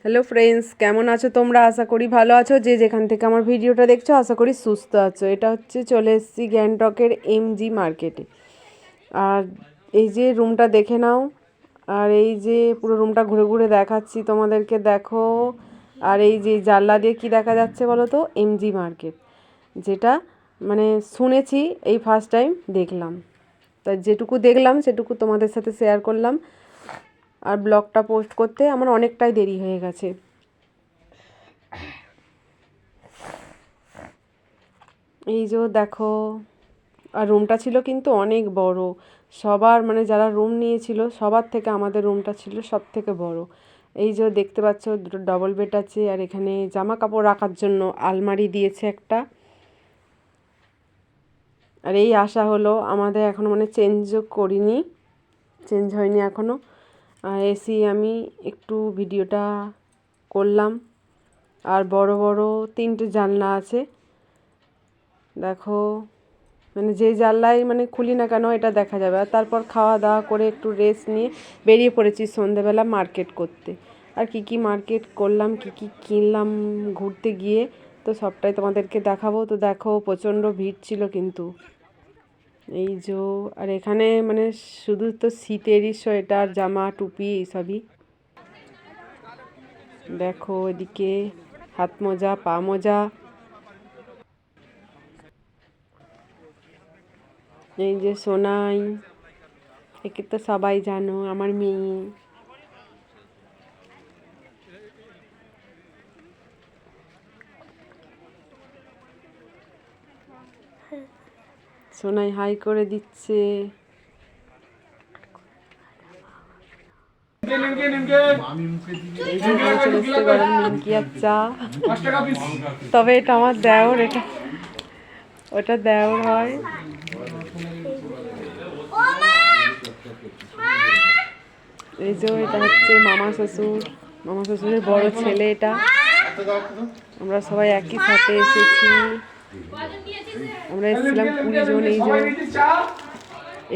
Hello friends, কেমন আছো তোমরা? আশা করি ভালো আছো। যে যেখান থেকে আমার ভিডিওটা দেখছো আশা করি সুস্থ আছো। এটা হচ্ছে চলে এসেছি গ্যাংটকের এমজি মার্কেটে। আর এই যে রুমটা দেখে নাও, আর এই যে পুরো রুমটা ঘুরে ঘুরে দেখাচ্ছি তোমাদেরকে, দেখো। আর এই যে জানলা দিয়ে কী দেখা যাচ্ছে বলো তো? এমজি মার্কেট, যেটা মানে শুনেছি, এই ফার্স্ট টাইম দেখলাম। তা যেটুকু দেখলাম সেটুকু তোমাদের সাথে শেয়ার করলাম। আর ব্লগটা পোস্ট করতে আমার অনেকটাই দেরি হয়ে গেছে। এই যে দেখো, আর রুমটা ছিল কিন্তু অনেক বড়। সবার মানে যারা রুম নিয়েছিল সবার থেকে আমাদের রুমটা ছিল সব থেকে বড়। এই যে দেখতে পাচ্ছ, দুটো ডবল বেড আছে, আর এখানে জামা কাপড় রাখার জন্য আলমারি দিয়েছে একটা। আর এই আশা হলো, আমাদের এখনও মানে চেঞ্জও করিনি, চেঞ্জ হয়নি এখনও। আর এসি আমি একটু ভিডিওটা করলাম। আর বড় বড় 3টে জানলা আছে, দেখো। মানে যে জানলায় মানে খুলি না কেন এটা দেখা যাবে। আর তারপর খাওয়া দাওয়া করে একটু রেস্ট নিয়ে বেরিয়ে পড়েছি সন্ধেবেলা মার্কেট করতে। আর কি মার্কেট করলাম, কি কিনলাম ঘুরতে গিয়ে, তো সবটাই তোমাদেরকে দেখাবো। তো দেখো, প্রচণ্ড ভিড় ছিল কিন্তু। এই যে, আর এখানে মানে শুধু তো শীতেরই সোয়েটার, জামা, টুপি এইসবই। দেখো এদিকে হাত মোজা, পা মোজা। এই যে সোনাই, একে তো সবাই জানো, আমার মেয়ে। সোনাই হাই করে দিচ্ছে। এই যে এখানে চলে এসছে গরম নিমকি আর চা। তবে এটা আমার দেওর, ওটা দেওর হয়। এই যে এটা হচ্ছে মামা শ্বশুরের বড় ছেলে এটা। আমরা সবাই একই সাথে এসেছি। আমরা এসেছিলাম 20 জন।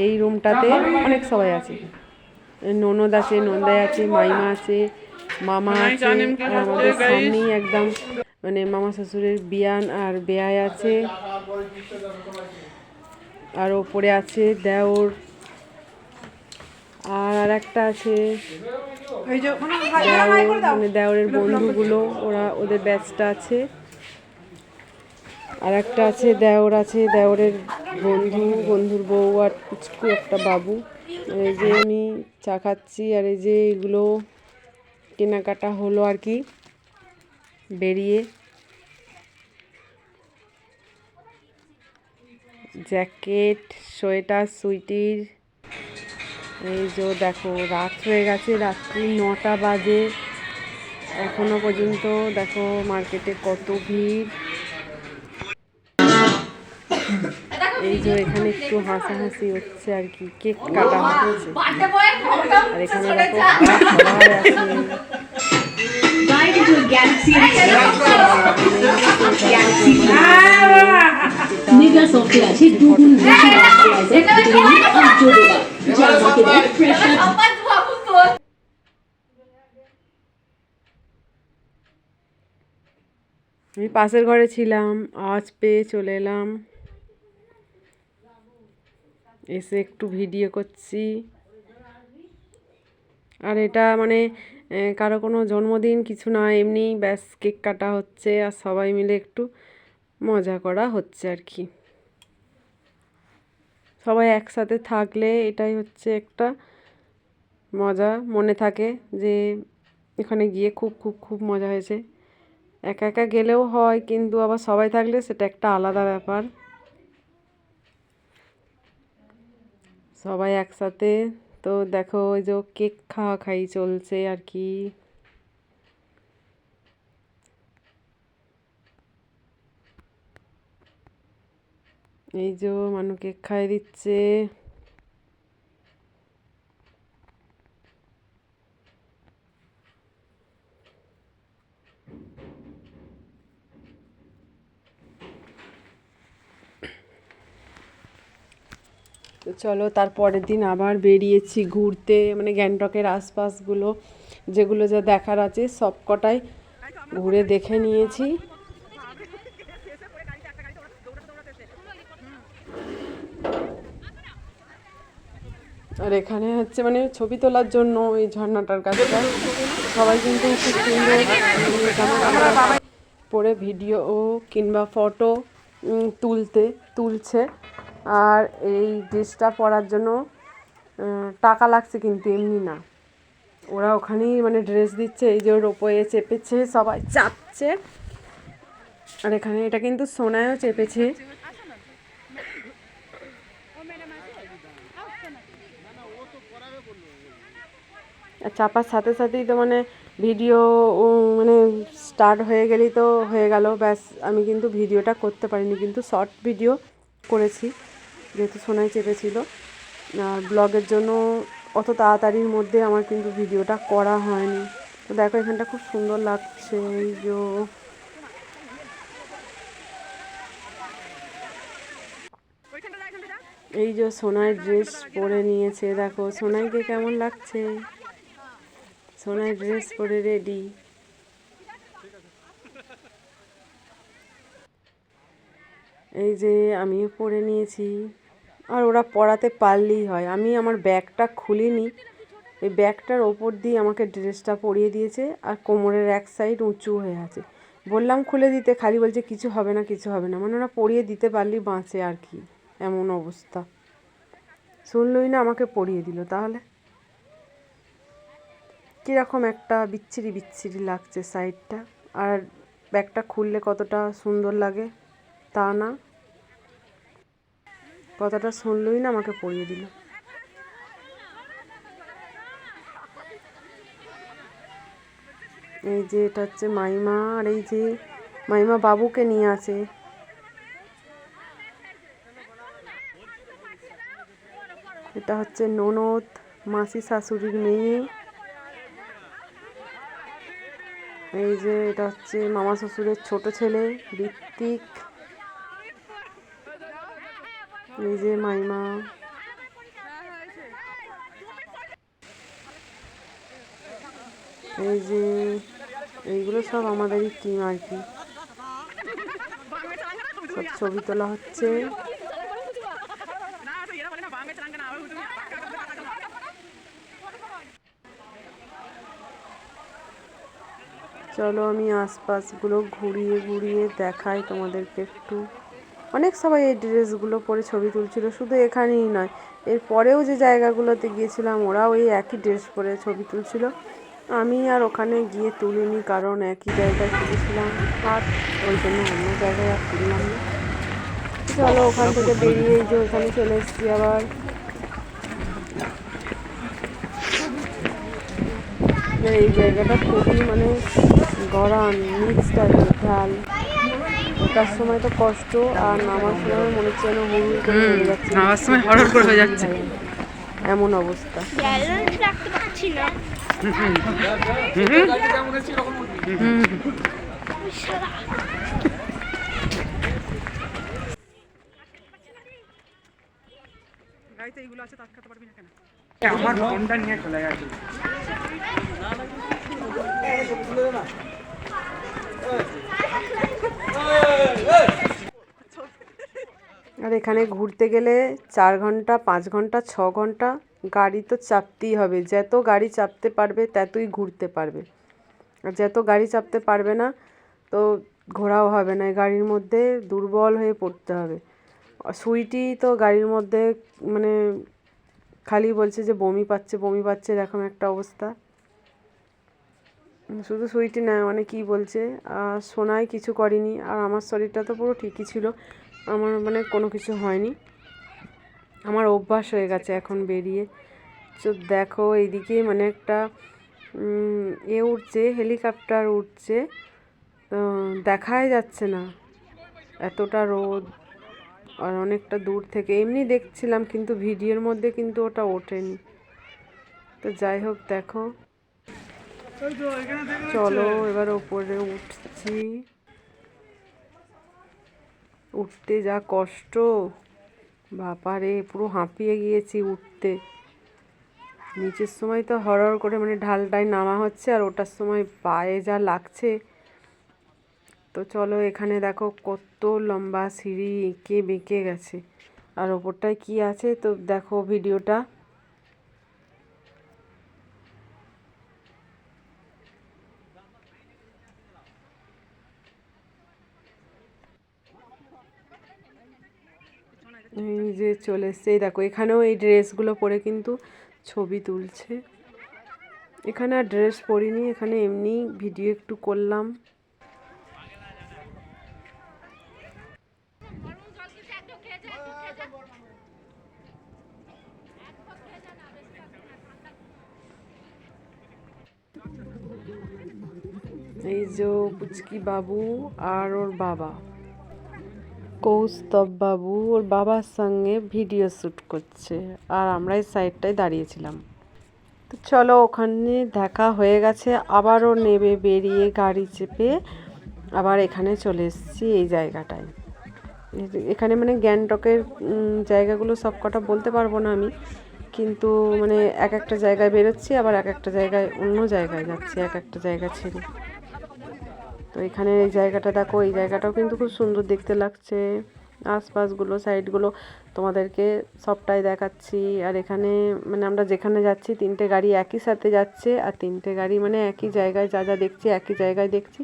এই রুমটাতে অনেক সবাই আছে, ননদ আছে, নন্দাই আছে, মাইমা আছে, মামা আছে। আর আমাদের সামনেই একদম মানে মামা শ্বশুরের বিয়ান আর বেয়াই আছে। আর ওপরে আছে দেওর, আর একটা আছে দেওর, মানে দেওরের বন্ধুগুলো, ওদের ব্যাচটা আছে। আর একটা আছে দেওর, আছে দেওরের বন্ধুর বউ আর পুচকু একটা বাবু। এই যে আমি চা খাচ্ছি, আর এই যে এগুলো কেনাকাটা হলো আর কি বেরিয়ে। জ্যাকেট, সোয়েটার, সুইটির। এই যে দেখো, রাত হয়ে গেছে, রাত্রি 9টা বাজে। এখনো পর্যন্ত দেখো মার্কেটে কত ভিড়। এই যে এখানে একটু হাসাহাসি হচ্ছে আর কি, কেক কাটা হচ্ছে। আর এখানে দেখো সবাই আছে। মেগা সফটে আছে দুগুণ বেশি ময়শ্চারাইজার আর জোড়া, যা আমাকে দেয় ফ্রেশ। আমি পাশের ঘরে ছিলাম, আওয়াজ পেয়ে চলে এলাম, এসে একটু ভিডিও করছি। আর এটা মানে কারো কোনো জন্মদিন কিছু না, এমনি ব্যাস কেক কাটা হচ্ছে আর সবাই মিলে একটু মজা করা হচ্ছে আর কি। সবাই একসাথে থাকলে এটাই হচ্ছে একটা মজা, মনে থাকে যে এখানে গিয়ে খুব খুব খুব মজা হয়েছে। একা একা গেলেও হয়, কিন্তু আবার সবাই থাকলে সেটা একটা আলাদা ব্যাপার। সবাই একসাথে। তো দেখো ওই যে কেক খাই চলছে আর কি। এই যে মানু কেক খাই দিচ্ছে। তো চলো, তারপরের দিন আবার বেরিয়েছি ঘুরতে, মানে গ্যাংটকের আশপাশগুলো যেগুলো যা দেখার আছে সব কটাই ঘুরে দেখে নিয়েছি। আর এখানে হচ্ছে মানে ছবি তোলার জন্য এই ঝর্ণাটার কাছটা সবাই কিন্তু খুব সুন্দর ক্যামেরা পরে ভিডিও কিংবা ফটো তুলছে। আর এই ড্রেসটা পরার জন্য টাকা লাগছে, কিন্তু এমনি না, ওরা ওখানেই মানে ড্রেস দিচ্ছে। এই যে রোপওয়ে চেপেছে, সবাই চাপছে। আর এখানে এটা কিন্তু সোনায়ও চেপেছে। চাপার সাথে সাথেই তো মানে ভিডিও মানে স্টার্ট হয়ে গেলেই তো হয়ে গেল, ব্যাস। আমি কিন্তু ভিডিওটা করতে পারিনি, কিন্তু শর্ট ভিডিও করেছি যেহেতু সোনাই চেপেছিল। আর ব্লগের জন্য অত তাড়াতাড়ির মধ্যে আমার কিন্তু ভিডিওটা করা হয়নি। তো দেখো এখানটা খুব সুন্দর লাগছে। এই যে সোনাই ড্রেস পরে নিয়েছে, দেখো সোনাইকে কেমন লাগছে। সোনাই ড্রেস পরে রেডি। এই যে আমিও পরে নিয়েছি। আর ওরা পরাতে পারলেই হয়। আমি আমার ব্যাগটা খুলিনি, এই ব্যাগটার ওপর দিয়ে আমাকে ড্রেসটা পরিয়ে দিয়েছে। আর কোমরের এক সাইড উঁচু হয়ে আছে। বললাম খুলে দিতে, খালি বলছে কিছু হবে না, কিছু হবে না। মানে ওরা পরিয়ে দিতে পারলেই বাঁচে আর কি, এমন অবস্থা। শুনলই না, আমাকে পরিয়ে দিল। তাহলে কীরকম একটা বিচ্ছিরি বিচ্ছিরি লাগছে সাইডটা। আর ব্যাগটা খুললে কতটা সুন্দর লাগে তা না, কথাটা শুনলই না, আমাকে পরিয়ে দিল। এই যে এটা হচ্ছে মাইমা, আর এই যে মাইমা বাবুকে নিয়ে আছে। এটা হচ্ছে ননদ, মাসি শাশুড়ির মেয়ে। এই যে এটা হচ্ছে মামা শ্বশুরের ছোট ছেলে ঋত্বিক। এই যে মাইমা। এই যে এইগুলো সব আমাদেরই টিম আর কি। সব ছবি তোলা হচ্ছে। চলো আমি আশপাশগুলো ঘুরিয়ে ঘুরিয়ে দেখাই তোমাদেরকে একটু। অনেক সবাই এই ড্রেসগুলো পরে ছবি তুলছিল, শুধু এখানেই নয়, এর পরেও যে জায়গাগুলোতে গিয়েছিলাম ওরাও এই একই ড্রেস পরে ছবি তুলছিল। আমি আর ওখানে গিয়ে তুলিনি, কারণ একই জায়গায় তুলেছিলাম আর ওই জন্য অন্য জায়গায় আর তুললাম না। চলো ওখান থেকে বেরিয়ে যে ওখানে চলে এসেছি আবার। এই জায়গাটা খুবই মানে গরম, নিচ টাইপের ঢাল। ওঠার সময় তো কষ্ট, আর নামার সময় মনে হচ্ছে যেন হুড় করে নেমে যাচ্ছে, নামার সময় হড়হড় করে হয়ে যাচ্ছে, এমন অবস্থা। আমার ফোনটা নিয়ে চলে গেছে। আর এখানে ঘুরতে গেলে 4 ঘন্টা 5 ঘন্টা 6 ঘন্টা গাড়ি তো চাপতেই হবে। যত গাড়ি চাপতে পারবে ততই ঘুরতে পারবে, আর যত গাড়ি চাপতে পারবে না তো ঘোরাও হবে না। গাড়ির মধ্যে দুর্বল হয়ে পড়তে হবে। সুইটি তো গাড়ির মধ্যে মানে খালি বলছে যে বমি পাচ্ছে বমি পাচ্ছে, এরকম একটা অবস্থা। শুধু সুইটি না, মানে কি বলছে, সোনাই কিছু করেনি। আর আমার শরীরটা তো পুরো ঠিকই ছিল, আমার মানে কোনো কিছু হয়নি। আমার অভ্যাস হয়ে গেছে এখন বেরিয়ে। তো দেখো এইদিকে মানে একটা উঠছে, হেলিকপ্টার উঠছে, তো দেখাই যাচ্ছে না, এতটা রোদ। আর অনেকটা দূর থেকে এমনি দেখছিলাম, কিন্তু ভিডিওর মধ্যে কিন্তু ওটা ওঠেনি। তো যাই হোক, দেখো চলো এবার ওপরে উঠছি। উঠতে যা কষ্ট, বাবারে পুরো হাঁপিয়ে গিয়েছি উঠতে। নিচের সময় তো হরহর করে মানে ঢালটায় নামা হচ্ছে, আর ওটার সময় পায়ে যা লাগছে। তো চলো, এখানে দেখো কত লম্বা সিঁড়ি এঁকে বেঁকে গেছে, আর ওপরটায় কি আছে তো দেখো ভিডিওটা। এই যে চলে এসছে, এই দেখো এখানেও এই ড্রেসগুলো পরে কিন্তু ছবি তুলছে। এখানে আর ড্রেস পরিনি, এখানে এমনি ভিডিও একটু করলাম। এই যে পুচকি বাবু আর ওর বাবা কৌস্তব বাবু ওর বাবার সঙ্গে ভিডিও শ্যুট করছে, আর আমরা এই সাইডটায় দাঁড়িয়েছিলাম। তো চলো, ওখানে দেখা হয়ে গেছে, আবারও নেবে বেরিয়ে গাড়ি চেপে আবার এখানে চলে এসেছি এই জায়গাটায়। এখানে মানে গ্যাংটকের জায়গাগুলো সব কটা বলতে পারবো না আমি, কিন্তু মানে এক একটা জায়গায় বেরোচ্ছি, আবার এক একটা জায়গায় অন্য জায়গায় যাচ্ছি, এক একটা জায়গা ছেড়ে। তো এখানে এই জায়গাটা দেখো, এই জায়গাটাও কিন্তু খুব সুন্দর দেখতে লাগছে। আশপাশগুলো সাইডগুলো তোমাদেরকে সবটাই দেখাচ্ছি। আর এখানে মানে আমরা যেখানে যাচ্ছি 3টে গাড়ি একই সাথে যাচ্ছে, আর 3টে গাড়ি মানে একই জায়গায় যা যা দেখছি একই জায়গায় দেখছি,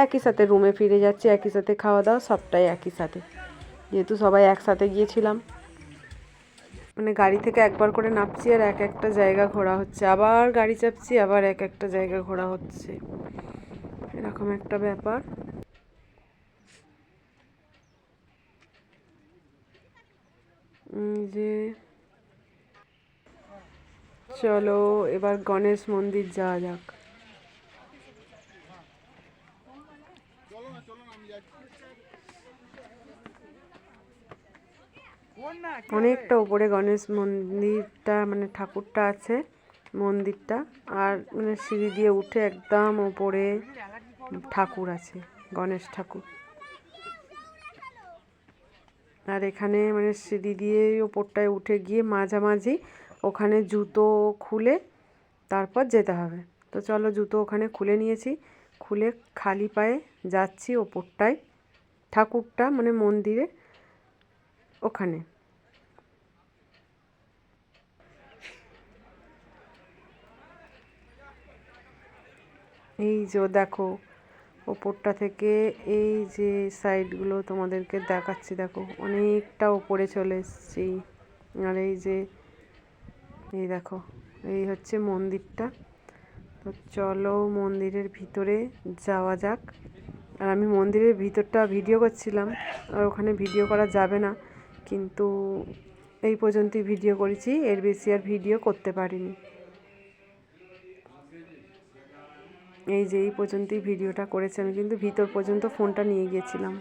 একই সাথে রুমে ফিরে যাচ্ছি, একই সাথে খাওয়া দাওয়া সবটাই একই সাথে, যেহেতু সবাই একসাথে গিয়েছিলাম। মানে গাড়ি থেকে একবার করে নামছি আর এক একটা জায়গা ঘোরা হচ্ছে, আবার গাড়ি চাপছি, আবার এক একটা জায়গা ঘোরা হচ্ছে, এরকম একটা ব্যাপার। যে চলো এবার গণেশ মন্দির যাওয়া যাক। অনেকটা উপরে গণেশ মন্দিরটা মানে ঠাকুরটা আছে, মন্দিরটা, আর মানে সিঁড়ি দিয়ে উঠে একদম উপরে ঠাকুর আছে, গণেশ ঠাকুর। আর এখানে মানে সিঁড়ি দিয়ে ওপরটায় উঠে গিয়ে মাঝামাঝি ওখানে জুতো খুলে তারপর যেতে হবে। তো চলো, জুতো ওখানে খুলে নিয়েছি, খুলে খালি পায়ে যাচ্ছি ওপরটায়, ঠাকুরটা মানে মন্দিরে ওখানে। এই যে দেখো ওপরটা থেকে এই যে সাইডগুলো তোমাদেরকে দেখাচ্ছি, দেখো অনেকটা ওপরে চলে এসেছি। আর এই যে এই দেখো, এই হচ্ছে মন্দিরটা। তো চলো মন্দিরের ভিতরে যাওয়া যাক। আর আমি মন্দিরের ভিতরটা ভিডিও করছিলাম, আর ওখানে ভিডিও করা যাবে না, কিন্তু এই পর্যন্তই ভিডিও করেছি, এর বেশি আর ভিডিও করতে পারিনি। এই যে এই পর্যন্তই ভিডিওটা করেছি আমি, কিন্তু ভিতর পর্যন্ত ফোনটা নিয়ে গিয়েছিলাম।